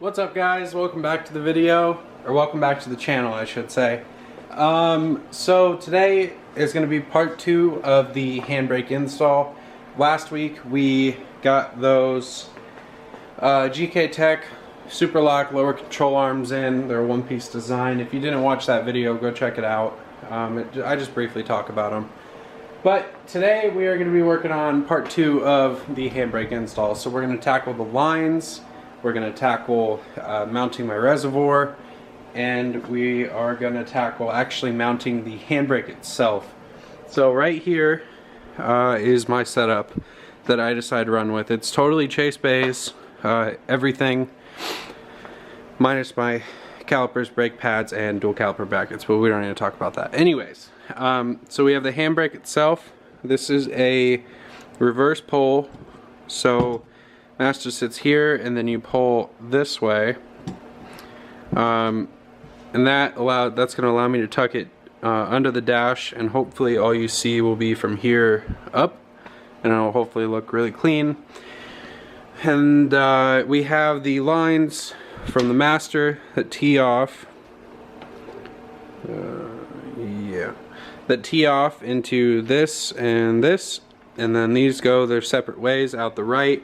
What's up, guys? Welcome back to the video, or welcome back to the channel, I should say. So today is going to be part 2 of the Handbrake install. Last week we got those GK Tech Super Lock lower control arms in. They're a one-piece design. If you didn't watch that video, go check it out. I just briefly talk about them. But today we are going to be working on part 2 of the Handbrake install. So we're going to tackle the lines. We're going to tackle mounting my reservoir, and we are going to tackle actually mounting the handbrake itself. So right here is my setup that I decided to run with. It's totally Chase Bays, everything minus my calipers, brake pads, and dual caliper brackets, but we don't need to talk about that. Anyways, so we have the handbrake itself. This is a reverse pull, so master sits here and then you pull this way, and that's going to allow me to tuck it under the dash, and hopefully all you see will be from here up, and it'll hopefully look really clean. And we have the lines from the master that tee off that tee off into this, and then these go their separate ways out the right.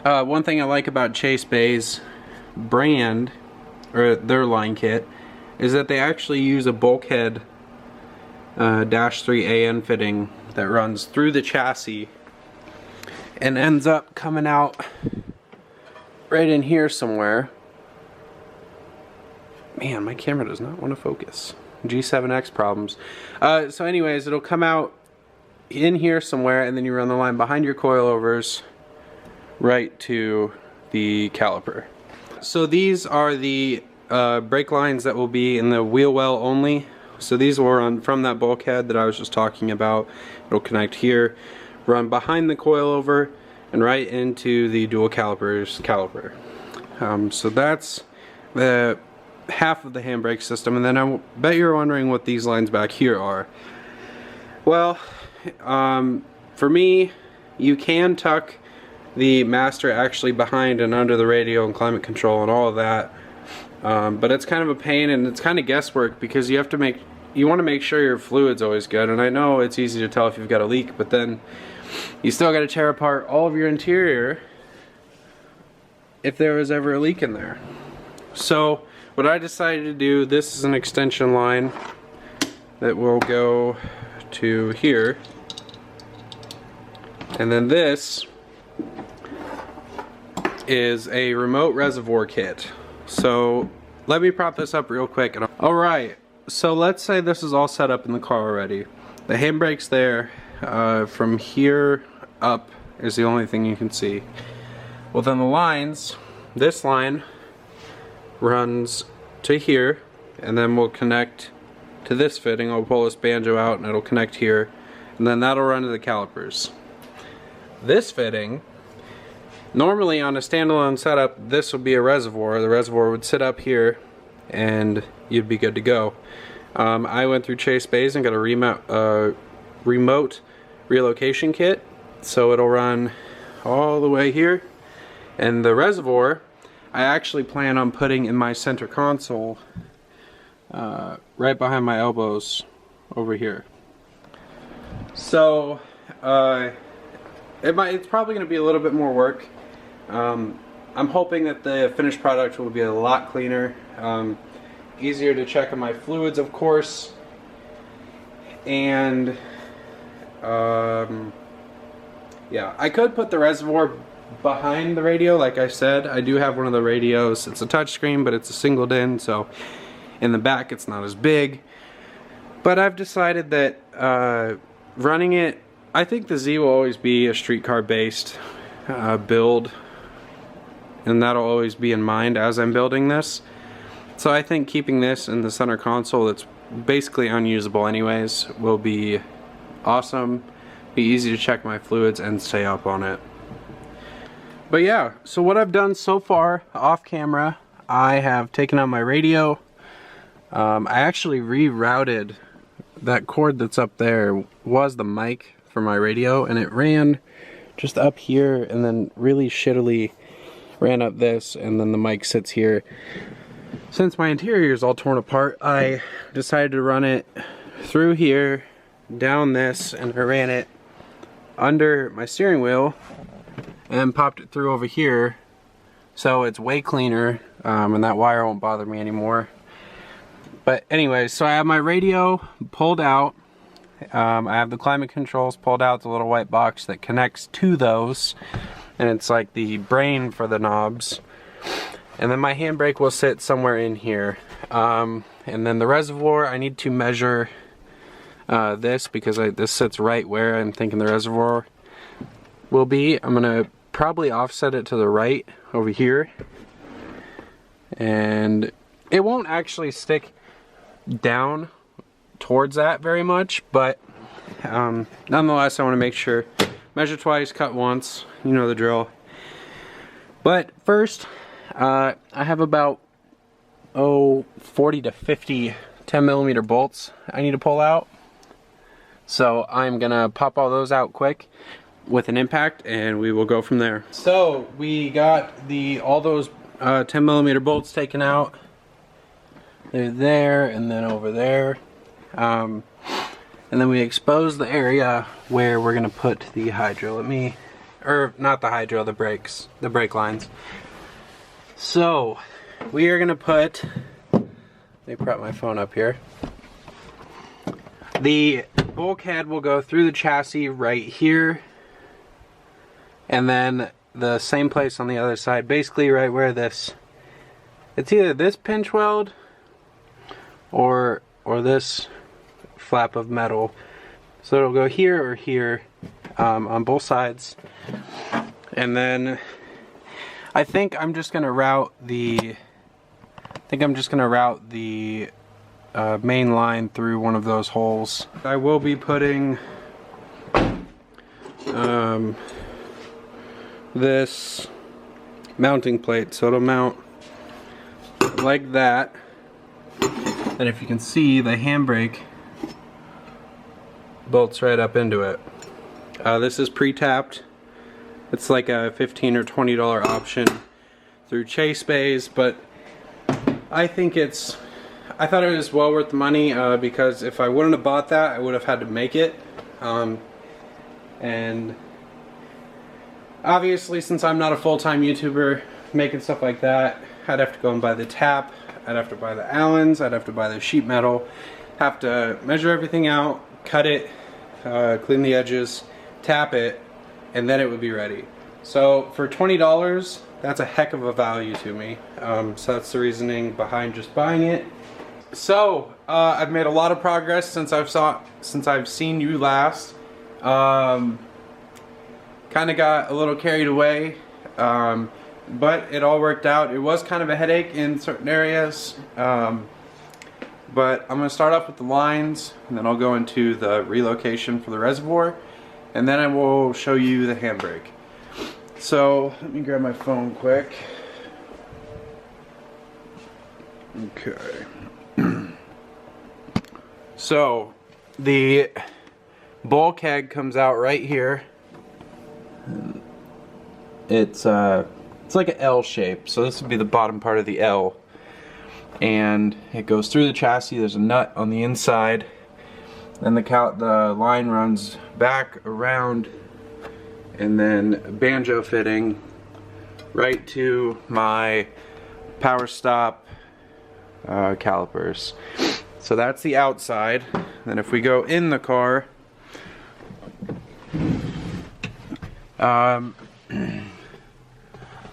One thing I like about Chase Bays brand, or their line kit, is that they actually use a bulkhead dash 3 AN fitting that runs through the chassis and ends up coming out right in here somewhere. Man, my camera does not want to focus. G7X problems. So anyways, it'll come out in here somewhere, and then you run the line behind your coilovers right to the caliper. So these are the brake lines that will be in the wheel well only. So these will run from that bulkhead that I was just talking about. It'll connect here, run behind the coilover, and right into the dual calipers caliper. So that's the half of the handbrake system. And then I bet you're wondering what these lines back here are. Well, for me, you can tuck the master actually behind and under the radio and climate control and all of that, but it's kind of a pain, and it's kind of guesswork because you want to make sure your fluid's always good. And I know it's easy to tell if you've got a leak, but then you still got to tear apart all of your interior if there was ever a leak in there. So what I decided to do, this is an extension line that will go to here, and then this is a remote reservoir kit. So let me prop this up real quick. Alright, so let's say this is all set up in the car already. The handbrake's there. From here up is the only thing you can see. Well, then the lines, this line runs to here, and then we'll connect to this fitting. I'll pull this banjo out and it'll connect here, and then that'll run to the calipers. This fitting, normally on a standalone setup, this would be a reservoir. The reservoir would sit up here and you'd be good to go. I went through Chase Bays and got a remote relocation kit, so it'll run all the way here. And the reservoir, I actually plan on putting in my center console, right behind my elbows over here. So it's probably going to be a little bit more work. I'm hoping that the finished product will be a lot cleaner, easier to check on my fluids, of course, and yeah, I could put the reservoir behind the radio. Like I said, I do have one of the radios. It's a touchscreen, but it's a single DIN, so in the back it's not as big. But I've decided that running it, I think the Z will always be a streetcar based build, and that'll always be in mind as I'm building this. So I think keeping this in the center console that's basically unusable anyways will be awesome, be easy to check my fluids and stay up on it. But yeah, so what I've done so far off camera, I have taken out my radio. I actually rerouted that cord that's up there, was the mic for my radio, and it ran just up here and then really shittily ran up this, and then the mic sits here. Since my interior is all torn apart, I decided to run it through here, down this, and I ran it under my steering wheel and popped it through over here, so it's way cleaner, and that wire won't bother me anymore. But anyway, so I have my radio pulled out. I have the climate controls pulled out, the little white box that connects to those, and it's like the brain for the knobs. And then my handbrake will sit somewhere in here. And then the reservoir, I need to measure this because this sits right where I'm thinking the reservoir will be. I'm gonna probably offset it to the right over here. And it won't actually stick down towards that very much, but nonetheless I want to make sure. Measure twice, cut once, you know the drill. But first, I have about 40 to 50 10mm bolts I need to pull out. So I'm gonna pop all those out quick with an impact, and we will go from there. So we got all those 10mm bolts taken out. They're there and then over there. And then we expose the area where we're gonna put the hydro. Not the hydro, the brakes, the brake lines. So we are gonna put, let me prop my phone up here. The bulkhead will go through the chassis right here, and then the same place on the other side, basically right where it's either this pinch weld or this flap of metal. So it'll go here or here on both sides. And then I think I'm just gonna route the main line through one of those holes. I will be putting this mounting plate, so it'll mount like that. And if you can see, the handbrake bolts right up into it. This is pre-tapped. It's like a $15 or $20 option through Chase Bays, but I thought it was well worth the money, because if I wouldn't have bought that, I would have had to make it. And obviously, since I'm not a full-time YouTuber making stuff like that, I'd have to go and buy the tap, I'd have to buy the Allens, I'd have to buy the sheet metal, have to measure everything out, cut it, clean the edges, tap it, and then it would be ready. So for $20, that's a heck of a value to me. So that's the reasoning behind just buying it. So I've made a lot of progress since I've seen you last. Kind of got a little carried away, but it all worked out. It was kind of a headache in certain areas, but I'm going to start off with the lines, and then I'll go into the relocation for the reservoir, and then I will show you the handbrake. So let me grab my phone quick. Okay. So the bulkhead comes out right here. It's like an L shape, so this would be the bottom part of the L, and it goes through the chassis. There's a nut on the inside, and the line runs back around, and then banjo fitting right to my power stop calipers. So that's the outside. Then if we go in the car,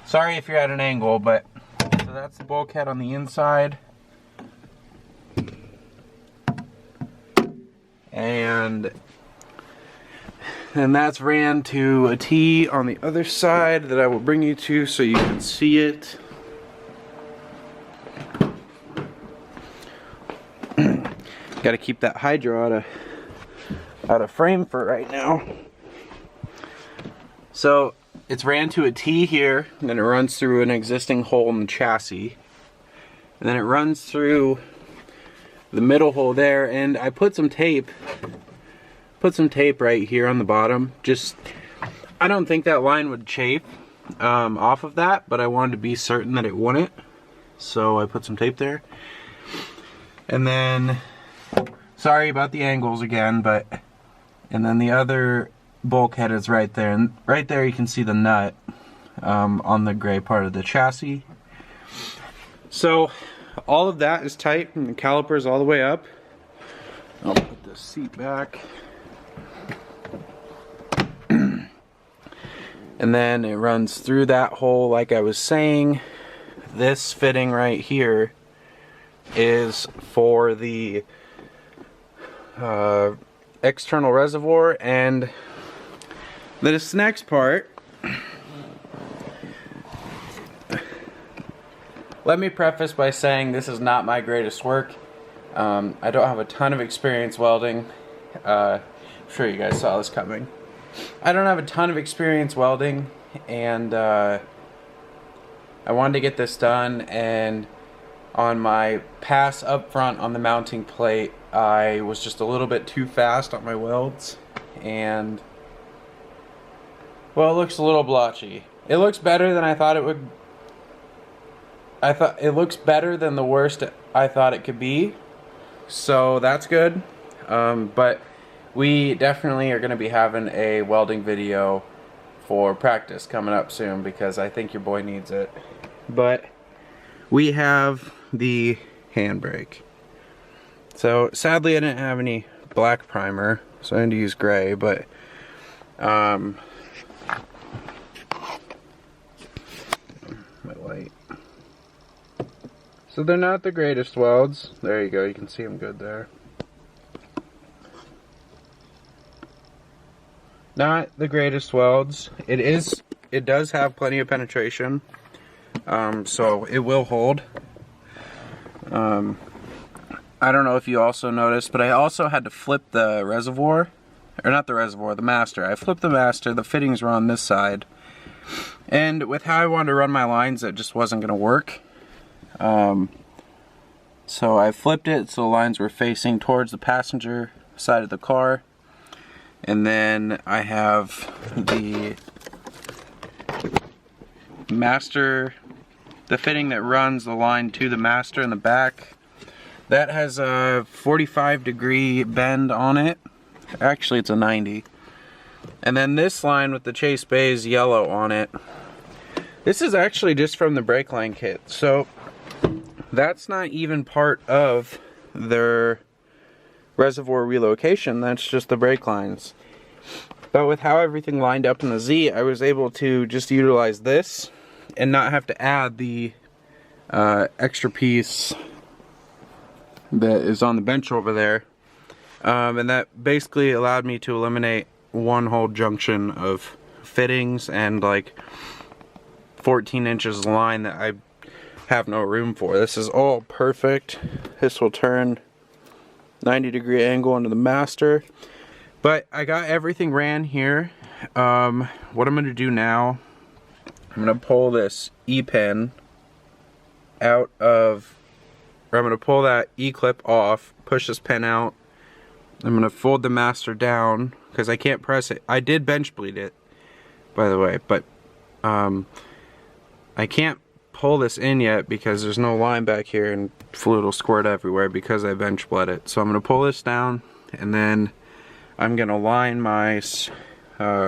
sorry if you're at an angle, but so that's the bulkhead on the inside, and that's ran to a T on the other side that I will bring you to so you can see it. Got to keep that hydro out of frame for right now. So it's ran to a T here, and then it runs through an existing hole in the chassis, and then it runs through the middle hole there, and I put some tape right here on the bottom. I don't think that line would chafe, off of that, but I wanted to be certain that it wouldn't, so I put some tape there. And then, sorry about the angles again, and then the other bulkhead is right there, and right there you can see the nut on the gray part of the chassis. So all of that is tight, and the calipers all the way up. I'll put the seat back. And then it runs through that hole like I was saying. This fitting right here is for the external reservoir, and this next part, let me preface by saying this is not my greatest work. I don't have a ton of experience welding. I'm sure you guys saw this coming. I don't have a ton of experience welding, and I wanted to get this done, and on my pass up front on the mounting plate, I was just a little bit too fast on my welds, and well, it looks a little blotchy. It looks better than I thought it would. It looks better than the worst I thought it could be, so that's good. But we definitely are going to be having a welding video for practice coming up soon, because I think your boy needs it. But we have the Handbrake. So sadly I didn't have any black primer, so I had to use gray, but my light. So they're not the greatest welds. There you go, you can see them good there. Not the greatest welds. It does have plenty of penetration, so it will hold. I don't know if you also noticed, but I also had to flip the reservoir, or not the reservoir, the master. I flipped the master, the fittings were on this side, and with how I wanted to run my lines, it just wasn't going to work. So I flipped it so the lines were facing towards the passenger side of the car. And then I have the master, the fitting that runs the line to the master in the back. That has a 45-degree bend on it. Actually, it's a 90. And then this line with the Chase Bays yellow on it. This is actually just from the brake line kit. So that's not even part of their reservoir relocation, that's just the brake lines. But with how everything lined up in the Z, I was able to just utilize this and not have to add the extra piece that is on the bench over there. And that basically allowed me to eliminate one whole junction of fittings and like 14 inches of line that I have no room for. This is all perfect. This will turn 90-degree angle into the master. But I got everything ran here. What I'm going to do now, I'm going to pull this E-pin out of, or I'm going to pull that E-clip off, push this pin out. I'm going to fold the master down because I can't press it. I did bench bleed it, by the way, but I can't pull this in yet because there's no line back here and fluid will squirt everywhere because I bench bled it. So I'm going to pull this down, and then I'm going to line my the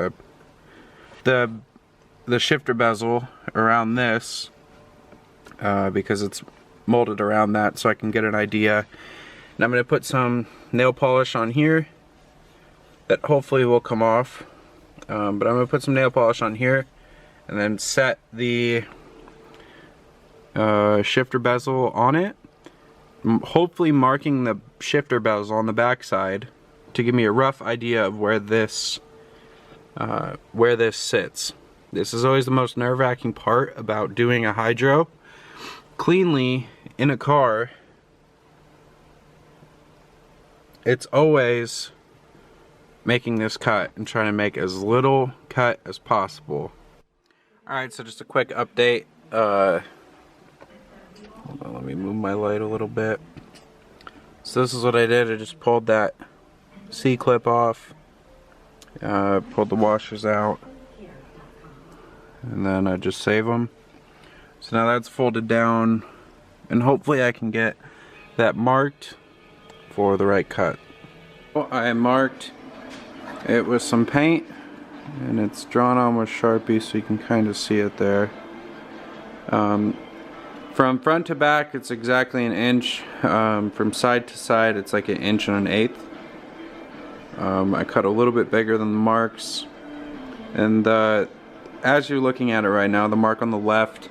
shifter bezel around this because it's molded around that, so I can get an idea. And I'm going to put some nail polish on here that hopefully will come off, but I'm going to put some nail polish on here and then set the shifter bezel on it, hopefully marking the shifter bezel on the back side to give me a rough idea of where this sits. This is always the most nerve-wracking part about doing a hydro cleanly in a car. It's always making this cut and trying to make as little cut as possible. Alright, so just a quick update. Hold on, let me move my light a little bit. So this is what I did. I just pulled that C-clip off, pulled the washers out, and then I just save them. So now that's folded down, and hopefully I can get that marked for the right cut. Well, I marked it with some paint, and it's drawn on with Sharpie so you can kind of see it there. From front to back it's exactly an inch. From side to side it's like 1 1/8 inches. I cut a little bit bigger than the marks, and as you're looking at it right now, the mark on the left,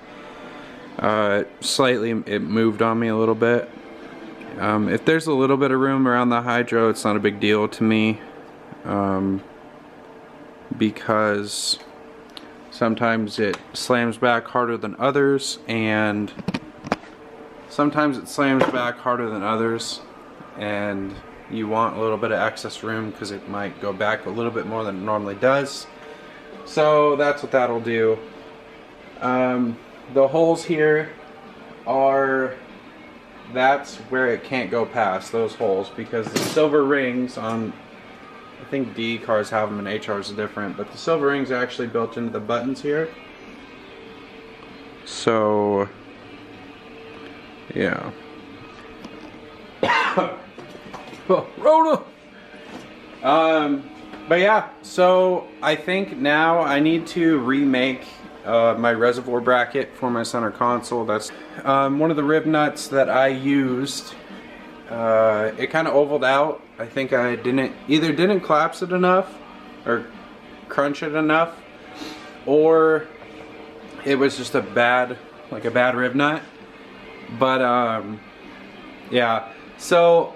slightly it moved on me a little bit. If there's a little bit of room around the hydro, it's not a big deal to me, because sometimes it slams back harder than others, and you want a little bit of excess room because it might go back a little bit more than it normally does. So that's what that'll do. The holes here that's where it can't go past, those holes, because the silver rings on, I think D cars have them and A cars are different, but the silver rings are actually built into the buttons here. So yeah. Oh, Rona! But yeah, so I think now I need to remake my reservoir bracket for my center console. That's one of the rib nuts that I used. It kind of ovaled out. I think I either didn't collapse it enough or crunch it enough, or it was just a bad rib nut. But yeah, so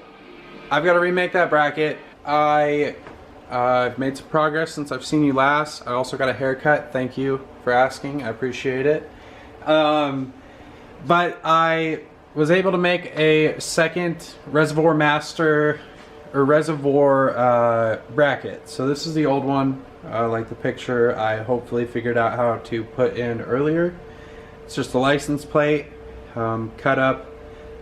I've got to remake that bracket. I've made some progress since I've seen you last. I also got a haircut. Thank you for asking. I appreciate it. But I was able to make a second reservoir master or reservoir bracket. So this is the old one, like the picture I hopefully figured out how to put in earlier. It's just a license plate, cut up.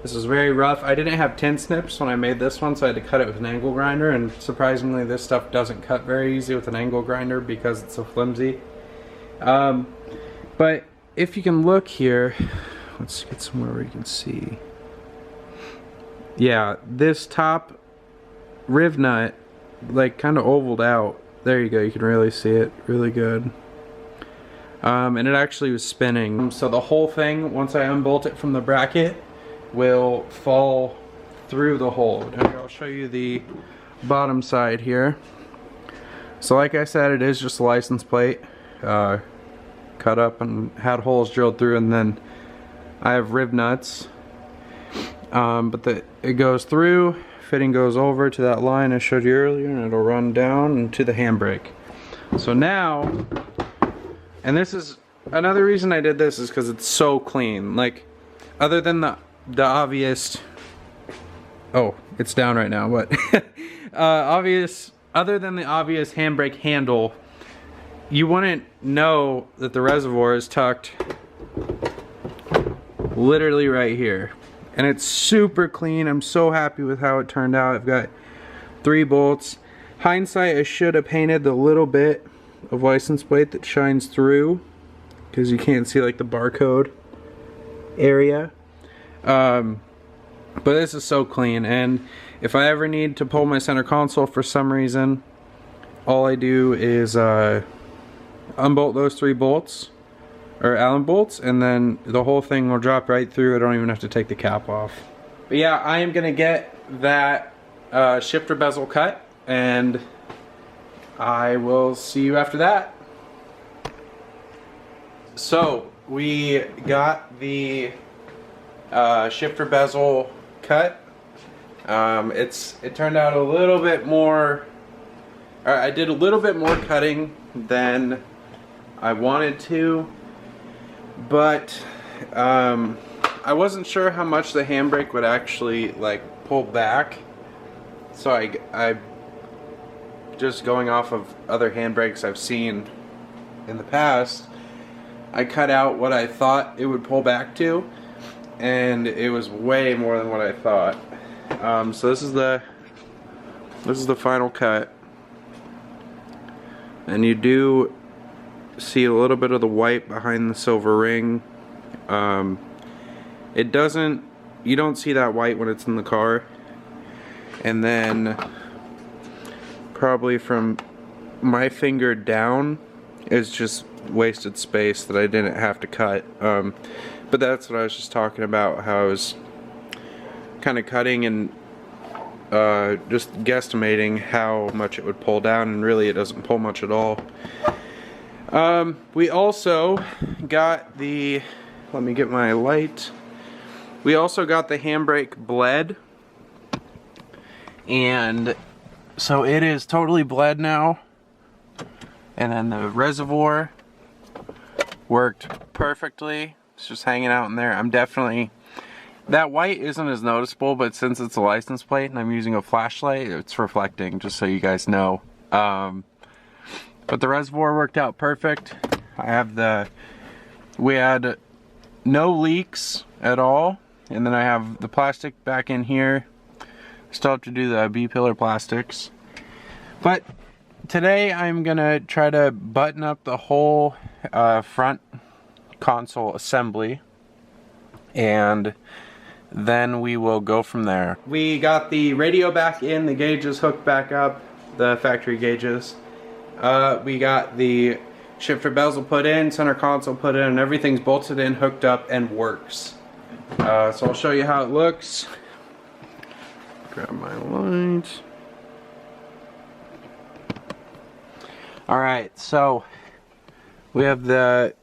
This is very rough. I didn't have tin snips when I made this one, so I had to cut it with an angle grinder, and surprisingly this stuff doesn't cut very easy with an angle grinder because it's so flimsy. But if you can look here, let's get somewhere where you can see. Yeah, this top rib nut like kind of ovaled out. There you go, you can really see it really good. And it actually was spinning. So the whole thing, once I unbolt it from the bracket, will fall through the hole. Here, I'll show you the bottom side here. So like I said, it is just a license plate, cut up and had holes drilled through, and then I have rib nuts. But it goes through, fitting goes over to that line I showed you earlier, and it'll run down into the handbrake. So now, and this is another reason I did this, is because it's so clean. Like, other than the obvious, oh, it's down right now, but other than the obvious handbrake handle, you wouldn't know that the reservoir is tucked literally right here. And it's super clean. I'm so happy with how it turned out. I've got 3 bolts. Hindsight, I should have painted the little bit of license plate that shines through, because you can't see like the barcode area. But this is so clean, and if I ever need to pull my center console for some reason, all I do is unbolt those 3 bolts, or Allen bolts, and then the whole thing will drop right through. I don't even have to take the cap off. But yeah, I am gonna get that shifter bezel cut, and I will see you after that. So we got the shifter bezel cut. It turned out a little bit more, I did a little bit more cutting than I wanted to, but I wasn't sure how much the handbrake would actually like pull back, so I just going off of other handbrakes I've seen in the past, I cut out what I thought it would pull back to, and it was way more than what I thought. So this is the final cut, and you do see a little bit of the white behind the silver ring. It doesn't, you don't see that white when it's in the car. And then probably from my finger down is just wasted space that I didn't have to cut. But that's what I was just talking about, how I was kind of cutting and just guesstimating how much it would pull down, and really it doesn't pull much at all. We also got the, let me get my light. We also got the Handbrake bled, and so it is totally bled now. And then the reservoir worked perfectly. It's just hanging out in there. I'm definitely, that white isn't as noticeable, but since it's a license plate and I'm using a flashlight, it's reflecting, just so you guys know. But the reservoir worked out perfect. I have we had no leaks at all. And then I have the plastic back in here. Still have to do the B-pillar plastics. But today I'm gonna try to button up the whole front console assembly, and then we will go from there. We got the radio back in, the gauges hooked back up, the factory gauges. We got the shifter bezel put in, center console put in, and everything's bolted in, hooked up, and works. So I'll show you how it looks. Grab my light. Alright, so we have the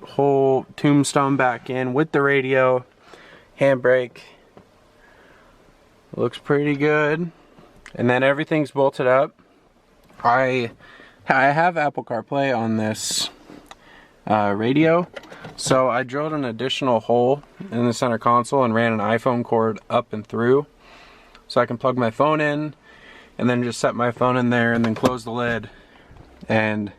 whole tombstone back in with the radio, handbrake. Looks pretty good. And then everything's bolted up. I have Apple CarPlay on this radio, so I drilled an additional hole in the center console and ran an iPhone cord up and through, so I can plug my phone in and then just set my phone in there and then close the lid and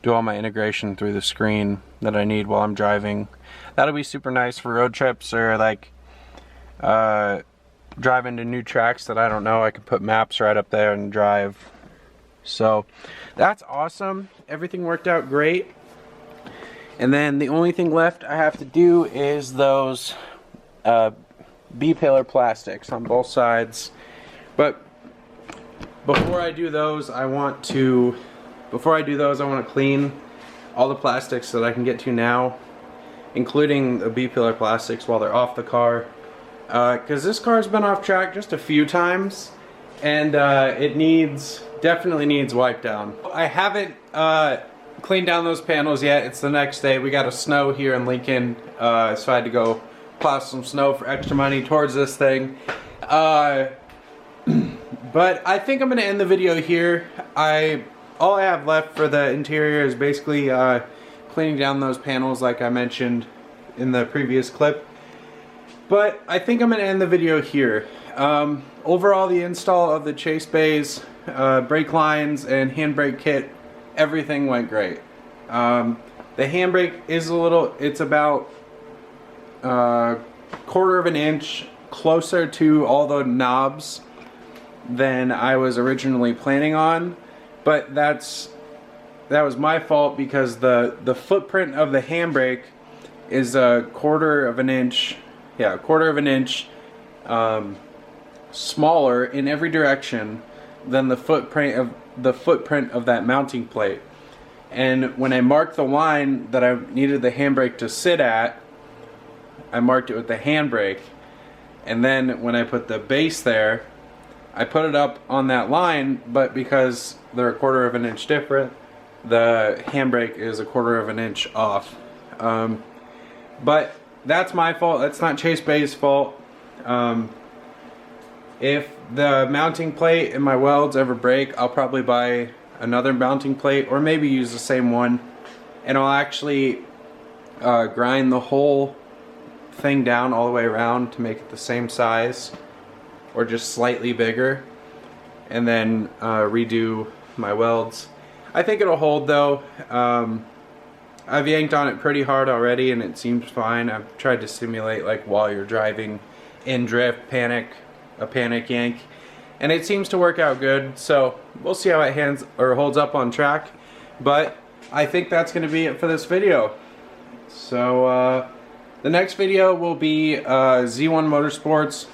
do all my integration through the screen that I need while I'm driving. That'll be super nice for road trips, or like driving to new tracks that I don't know. I can put maps right up there and drive. So that's awesome. Everything worked out great. And then the only thing left I have to do is those B-pillar plastics on both sides. But before I do those, I want to clean all the plastics that I can get to now, including the B-pillar plastics while they're off the car. Because this car's been off track just a few times, and it definitely needs wipe down. I haven't cleaned down those panels yet. It's the next day. We got a snow here in Lincoln, so I had to go plow some snow for extra money towards this thing. But I think I'm gonna end the video here. All I have left for the interior is basically cleaning down those panels like I mentioned in the previous clip. But I think I'm gonna end the video here. Overall, the install of the chase bays, brake lines, and handbrake kit, everything went great. The handbrake is it's about quarter of an inch closer to all the knobs than I was originally planning on, but that was my fault, because the footprint of the handbrake is a quarter of an inch smaller in every direction than the footprint of that mounting plate. And when I marked the line that I needed the handbrake to sit at, I marked it with the handbrake, and then when I put the base there, I put it up on that line, but because they're a quarter of an inch different, the handbrake is a quarter of an inch off. But that's my fault. That's not Chase Bay's fault. If the mounting plate and my welds ever break, I'll probably buy another mounting plate, or maybe use the same one, and I'll actually grind the whole thing down all the way around to make it the same size, or just slightly bigger, and then redo my welds. I think it'll hold though. I've yanked on it pretty hard already and it seems fine. I've tried to simulate like while you're driving in drift, a panic yank, and it seems to work out good. So we'll see how it holds up on track. But I think that's going to be it for this video. So the next video will be Z1 Motorsports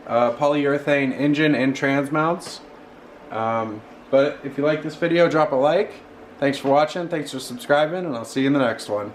polyurethane engine and trans mounts. But if you like this video, drop a like. Thanks for watching, thanks for subscribing, and I'll see you in the next one.